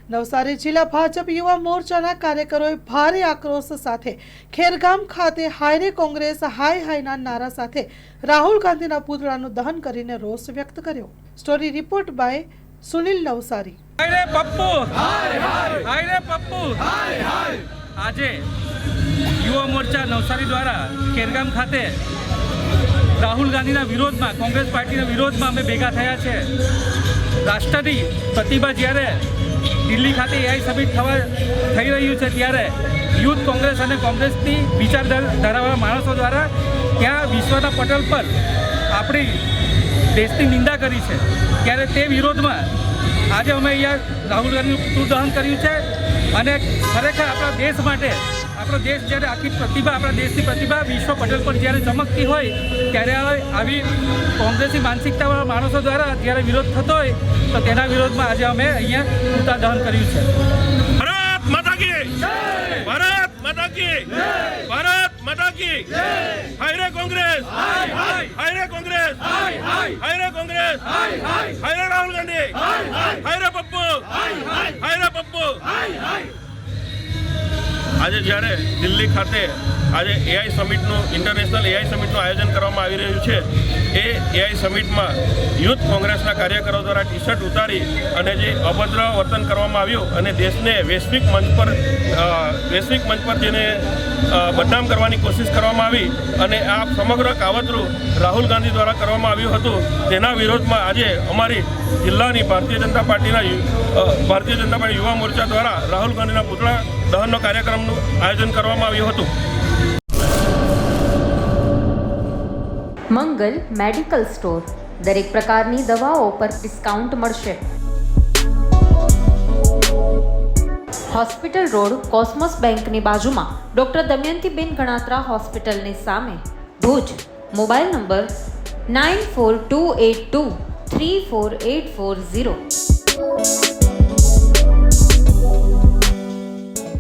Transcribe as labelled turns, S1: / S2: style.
S1: નવસારી જિલ્લા ભાજપ યુવા મોરચાના કાર્યકરોએ ભારે આક્રોશ સાથે ખેરગામ ખાતે હાયરે કોંગ્રેસ હાય હાયના નારા સાથે રાહુલ ગાંધીના પુતળાનું દહન કરીને રોષ વ્યક્ત કર્યો। Story report by Sunil Navsari.
S2: હાયરે પપ્પુ, હાયરે પપ્પુ। આજે યુવા મોરચા નવસારી દ્વારા ખેરગામ ખાતે રાહુલ ગાંધીના વિરોધમાં, કોંગ્રેસ પાર્ટીના વિરોધમાં અમે ભેગા થયા છે। રાષ્ટ્રની પ્રતિભા જ્યારે દિલ્હી ખાતે એઆઈ સમિટ થઈ રહ્યું છે ત્યારે યુથ કોંગ્રેસ અને કોંગ્રેસની વિચારધારાવાળા માણસો દ્વારા ત્યાં વિશ્વના પટલ પર આપણી દેશની નિંદા કરી છે। ત્યારે તે વિરોધમાં આજે અમે અહીંયા રાહુલ ગાંધીનું પુતળું દહન કર્યું છે અને ખરેખર આપણા દેશ માટે, આપણો દેશ જ્યારે આખી પ્રતિભા, આપણા દેશની પ્રતિભા વિશ્વ પટલ પર જ્યારે ચમકતી હોય ત્યારે આવી કોંગ્રેસી માનસિકતાવાળા માણસો દ્વારા જ્યારે વિરોધ થતો હોય તો તેના વિરોધમાં આજે અમે અહીંયા પુતળા દહન કર્યું છે।
S3: ભારત માતા કી જય, ભારત માતા કી જય, ભારત માતા કી જય। હાયરે કોંગ્રેસ, હાયરે કોંગ્રેસ, હાયરે કોંગ્રેસ, હાયરે રાહુલ ગાંધી, હાયરે પપ્પુ, હાયરે પપ્પુ। આજે જ્યારે દિલ્હી ખાતે આજે એઆઈ સમિટનું, ઇન્ટરનેશનલ એઆઈ સમિટનું આયોજન કરવામાં આવી રહ્યું છે, એ એઆઈ સમિટમાં યુથ કોંગ્રેસના કાર્યકરો દ્વારા ટી શર્ટ ઉતારી અને જે અભદ્ર વર્તન કરવામાં આવ્યું અને દેશને વૈશ્વિક મંચ પર જેને બદનામ કરવાની કોશિશ કરવામાં આવી અને આ સમગ્ર કાવતરું રાહુલ ગાંધી દ્વારા કરવામાં આવ્યું હતું, તેના વિરોધમાં આજે અમારી જિલ્લાની ભારતીય જનતા પાર્ટી યુવા મોરચા દ્વારા રાહુલ ગાંધીના પુતળા દહનનો કાર્યક્રમનું આયોજન કરવામાં આવ્યું હતું।
S4: મંગલ મેડિકલ સ્ટોર, દરેક પ્રકારની દવાઓ પર ડિસ્કાઉન્ટ મળશે। હોસ્પિટલ રોડ, કોસ્મોસ બેંકની બાજુમાં, ડૉક્ટર દમયંતીબેન ગણાત્રા હોસ્પિટલની સામે, ભુજ। Mobile number 9428234840।